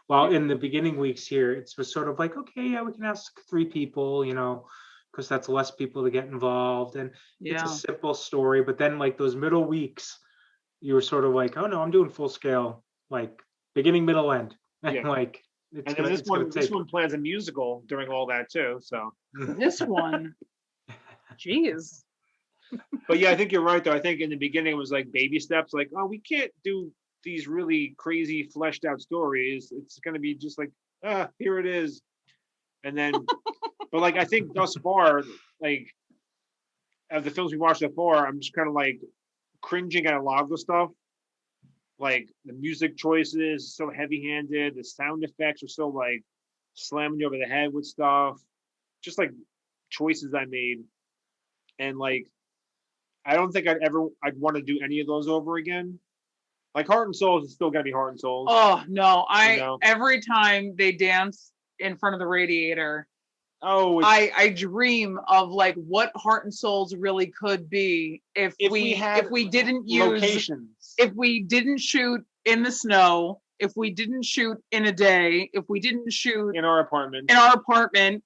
While in the beginning weeks here, it was sort of like, okay, yeah, we can ask 3 people, because that's less people to get involved. And it's a simple story. But then like those middle weeks, you were sort of like, oh no, I'm doing full scale, like beginning, middle, end. And like, and then this one plans a musical during all that too. So this one, jeez. But yeah, I think you're right though. I think in the beginning it was like baby steps, like, oh, we can't do these really crazy fleshed out stories. It's going to be just like, here it is. And then, but like, I think thus far, like of the films we watched so far, I'm just kind of like cringing at a lot of the stuff. Like the music choices so heavy handed, the sound effects are so like slamming you over the head with stuff, just like choices I made. And like, I don't think I'd want to do any of those over again. Like Heart and Souls is still gonna be Heart and Souls. Oh no, you know? every time they dance in front of the radiator, Oh, I dream of like what Heart and Souls really could be if we didn't use locations. if we didn't shoot in the snow, if we didn't shoot in a day, if we didn't shoot in our apartment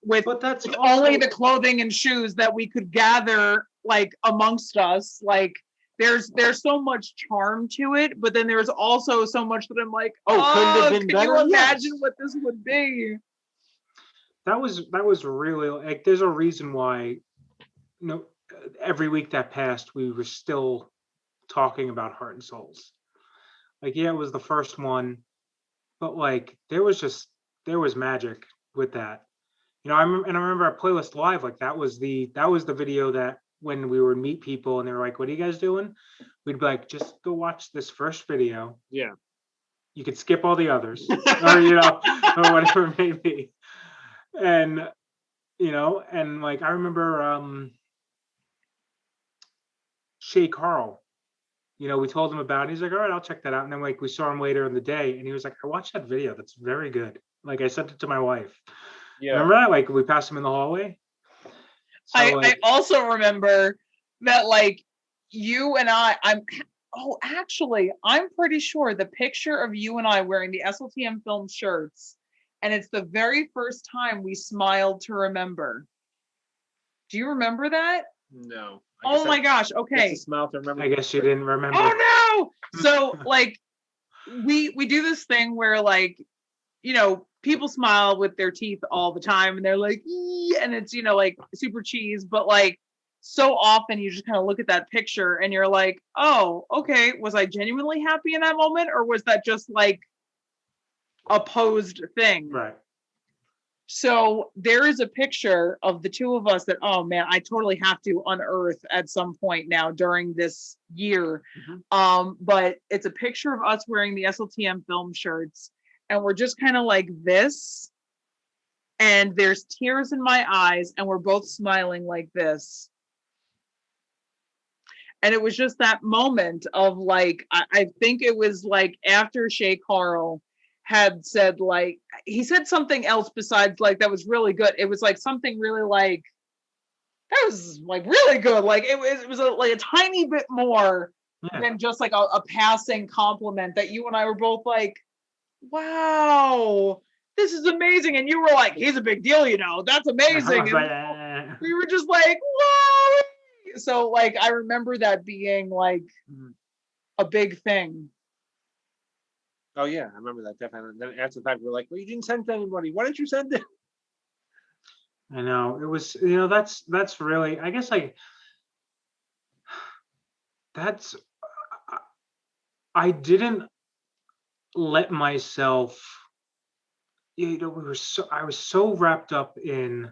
with But that's also, only the clothing and shoes that we could gather like amongst us, like there's so much charm to it, but then there's also so much that I'm like, couldn't have been could better? you imagine Yes. what this would be? that was really like, there's a reason why, every week that passed, we were still talking about Heart and Souls. Like, yeah, it was the first one, but like there was magic with that. I remember at Playlist Live, like that was the video that when we would meet people and they were like, "What are you guys doing?" We'd be like, "Just go watch this first video. Yeah. You could skip all the others, or or whatever it may be." And and like I remember Shay Carl. We told him about it. He's like, "All right, I'll check that out." And then like we saw him later in the day, and he was like, "I watched that video. That's very good." Like I sent it to my wife. Yeah. Remember that? Like we passed him in the hallway. So, I also remember that like you and I'm pretty sure the picture of you and I wearing the SLTM film shirts, and it's the very first time we smiled to remember. Do you remember that? No. Oh my gosh. Okay. Smile to remember. I guess you didn't remember. Oh no. So like we do this thing where like, people smile with their teeth all the time and they're like, and it's, like super cheese, but like so often you just kind of look at that picture and you're like, oh, okay. Was I genuinely happy in that moment? Or was that just like a posed thing? Right. So there is a picture of the two of us that, oh man, I totally have to unearth at some point now during this year. Mm-hmm. But it's a picture of us wearing the SLTM film shirts. And we're just kind of like this. And there's tears in my eyes. And we're both smiling like this. And it was just that moment of like, I think it was like after Shay Carl had said like, he said something else besides like, that was really good. It was like something really like, that was like really good. Like it was like a tiny bit more than just like a passing compliment that you and I were both like, wow, this is amazing. And you were like, he's a big deal, that's amazing. And we were just like, whoa. So like, I remember that being like a big thing. Oh yeah, I remember that definitely. And then after the fact, we're like, well, you didn't send to anybody. Why didn't you send it? I know. It was, that's really, I guess I didn't let myself, I was so wrapped up in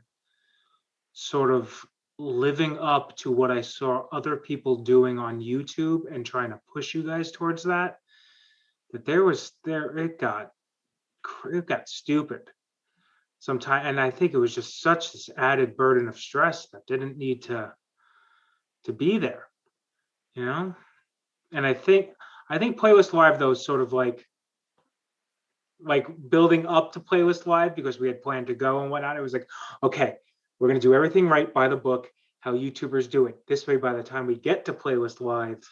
sort of living up to what I saw other people doing on YouTube and trying to push you guys towards that it got stupid sometimes. And I think it was just such this added burden of stress that didn't need to be there, And I think Playlist Live though is sort of like building up to Playlist Live because we had planned to go and whatnot. It was like, okay, we're going to do everything right by the book, how YouTubers do it. This way, by the time we get to Playlist Live,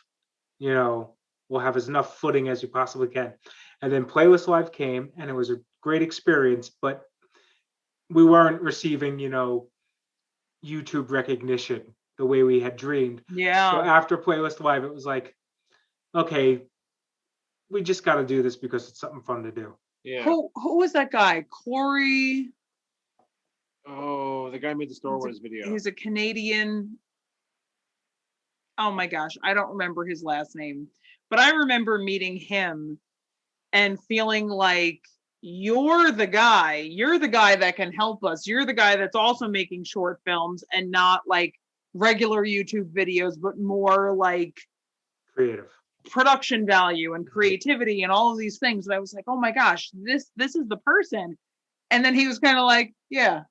we'll have as enough footing as we possibly can. And then Playlist Live came and it was a great experience, but we weren't receiving, YouTube recognition the way we had dreamed. Yeah. So after Playlist Live, it was like, okay, we just got to do this because it's something fun to do. Yeah. Who was that guy? Corey. Oh, the guy who made the Star Wars video. He's a Canadian. Oh my gosh, I don't remember his last name, but I remember meeting him and feeling like you're the guy that can help us. You're the guy that's also making short films and not like regular YouTube videos, but more like creative production value and creativity and all of these things. And I was like, oh my gosh, this is the person. And then he was kind of like, yeah,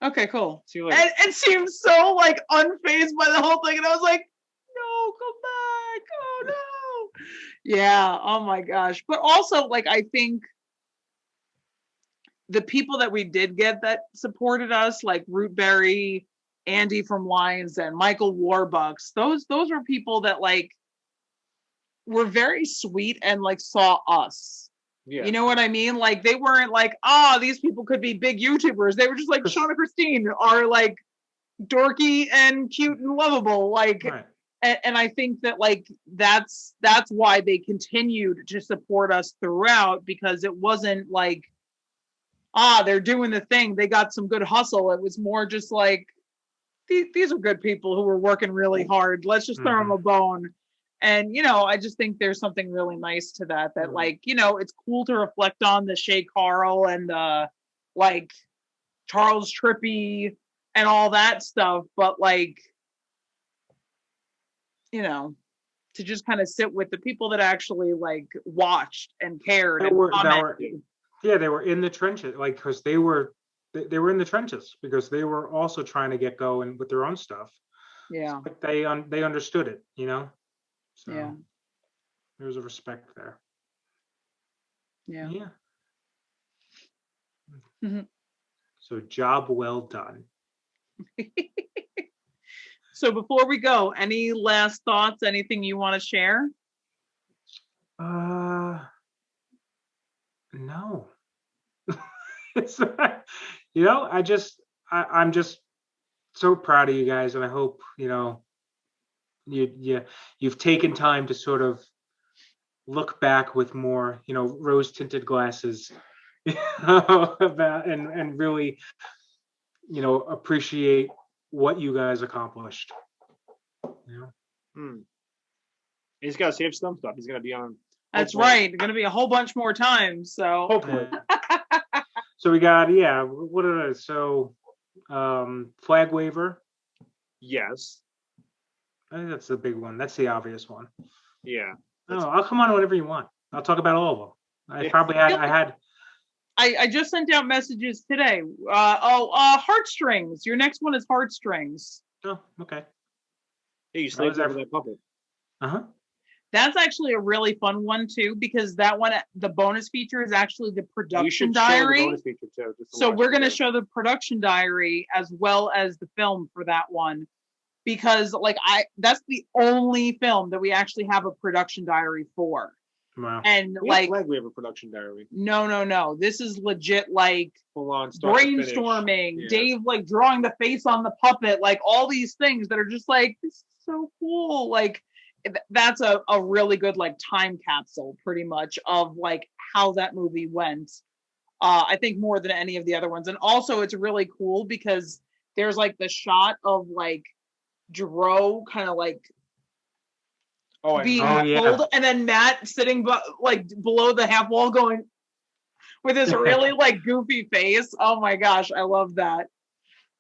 okay, cool. See you later. And seemed so like unfazed by the whole thing. And I was like, no, come back. Oh no. Yeah. Oh my gosh. But also, like, I think the people that we did get that supported us, like Rootberry, Andy from Lions Den, Michael Warbucks, those were people that like were very sweet and like saw us. Yeah. You know what I mean? Like they weren't like, these people could be big YouTubers. They were just like Shauna Christine are like dorky and cute and lovable. Like, Right. and I think that like that's why they continued to support us throughout, because it wasn't like, they're doing the thing, they got some good hustle. It was more just like, these are good people who were working really hard. Let's just throw them a bone. And, I just think there's something really nice to that, like, it's cool to reflect on the Shay Carl and like Charles Trippy and all that stuff. But like, to just kind of sit with the people that actually like watched and cared and commented. They were in the trenches, like, because they were in the trenches because they were also trying to get going with their own stuff. Yeah. But they understood it, So yeah. There was a respect there. Yeah. Yeah. Mm-hmm. So job well done. So before we go, any last thoughts? Anything you want to share? No. I'm just so proud of you guys, and I hope you've taken time to sort of look back with more rose tinted glasses about and really appreciate what you guys accomplished. He's got to save some stuff. He's going to be on. That's right. Going to be a whole bunch more times. So hopefully. So we got what are those? So flag waiver. Yes. I think that's the big one. That's the obvious one. Yeah. I'll come on whenever you want. I'll talk about all of them. I just sent out messages today. Heartstrings. Your next one is Heartstrings. Oh, okay. Hey, you slaved over that puppet. That's actually a really fun one too, because that one, the bonus feature is actually the production diary. Show the bonus feature too, so we're going to show the production diary as well as the film for that one, because like that's the only film that we actually have a production diary for. Wow. And we have a production diary. No. This is legit, like full on brainstorming. Yeah. Dave like drawing the face on the puppet, like all these things that are just like, this is so cool. Like that's a really good like time capsule pretty much of like how that movie went. I think more than any of the other ones. And also it's really cool because there's like the shot of like Dro kind of like being pulled, and then Matt sitting like below the half wall going with his really like goofy face. Oh my gosh, I love that.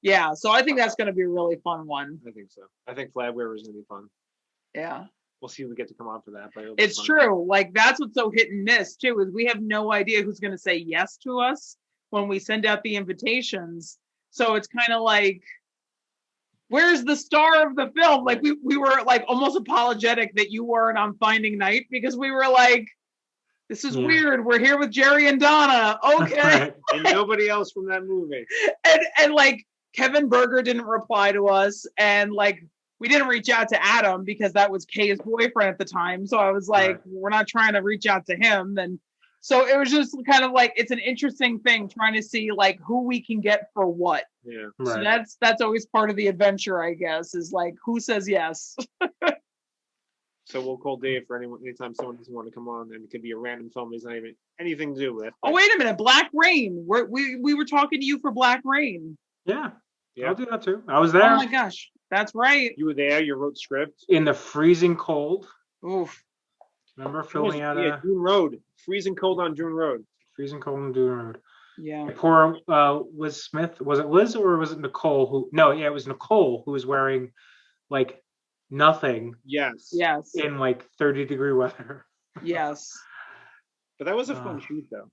Yeah, so I think that's going to be a really fun one. I think so. I think flag waiver is going to be fun. Yeah. We'll see if we get to come on for that. But it's true. Like that's what's so hit and miss too, is we have no idea who's going to say yes to us when we send out the invitations. So it's kind of like, where's the star of the film? Like we were like almost apologetic that you weren't on Finding Night, because we were like, this is weird. We're here with Jerry and Donna. Okay. And nobody else from that movie. And like Kevin Berger didn't reply to us, and like we didn't reach out to Adam because that was Kay's boyfriend at the time. So I was like, we're not trying to reach out to him. And so it was just kind of like, it's an interesting thing trying to see like who we can get for what. Yeah. So that's always part of the adventure, I guess, is like who says yes. So we'll call Dave for anytime someone doesn't want to come on, and it could be a random film he's not even anything to do with. Oh, wait a minute. Black Rain. We were talking to you for Black Rain. Yeah. I'll do that too. I was there. Oh my gosh. That's right. You were there. You wrote script. In the freezing cold. Oof. Remember filming out Dune Road. Freezing cold on Dune Road. Freezing cold on Dune Road. Yeah. Poor Liz Smith. Was it Liz or was it Nicole who? No, yeah, it was Nicole who was wearing like nothing. Yes. In like 30-degree weather. Yes. But that was a fun shoot though.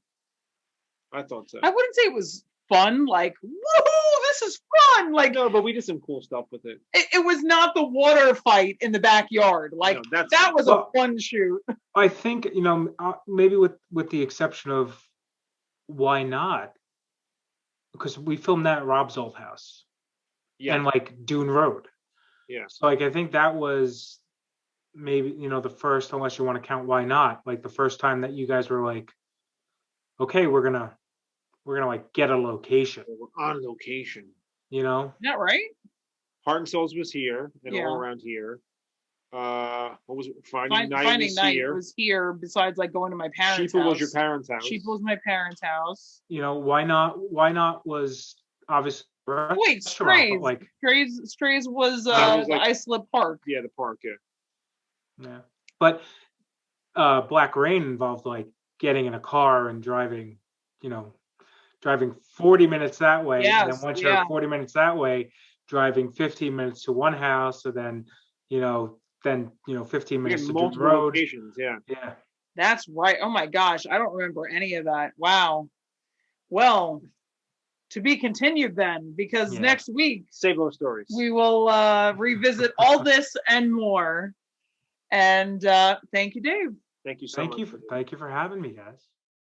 I thought so. I wouldn't say it was fun, like, woohoo, this is fun. Like, no, but we did some cool stuff with it. It was not the water fight in the backyard. Like, No, that was a fun shoot. I think, maybe with the exception of Why Not? Because we filmed that at Rob's old house. Yeah. And like Dune Road. Yeah. So like I think that was maybe, the first, unless you want to count Why Not, like the first time that you guys were like, okay, we're gonna like get a location. We're on location. Not right? Heart and Souls was here and all around here. What was it? Finding Night was here. Besides, like going to my parents' Sheeple house. was your parents' house. Sheeple was my parents' house. Why not was obviously wait, Strays. Like Strays was like, the Islip Park. Yeah, the park. Yeah, but Black Rain involved like getting in a car and driving 40 minutes that way. Yes, and then once you're 40 minutes that way, driving 15 minutes to one house, so then 15 minutes to multiple road. Locations, yeah. That's right. Oh my gosh, I don't remember any of that. Wow. Well, to be continued then, because next week save those stories. We will revisit all this and more. And thank you, Dave. Thank you so much. Thank you for having me, guys.